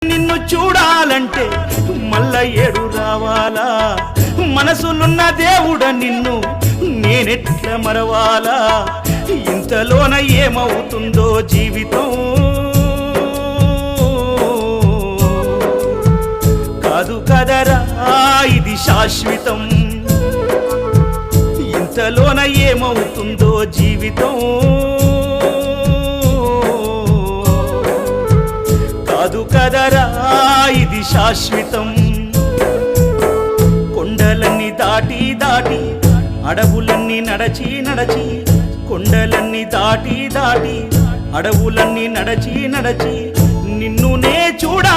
నిన్ను చూడాలంటే మల్ల ఏడు రావాలా మనసులున్న దేవుడ నిన్ను నేనెట్ల మరవాలా ఇంతలోన ఏమవుతుందో జీవితం కాదు కదరా ఇది శాశ్వతం ఇంతలోన ఏమవుతుందో జీవితం కాదు కదరా ఇది శాశ్వతం కొండలన్నీ దాటి దాటి అడవులన్నీ నడచి నడచి కొండలన్నీ దాటి దాటి అడవులన్నీ నడచి నడచి నిన్ను నే చూడా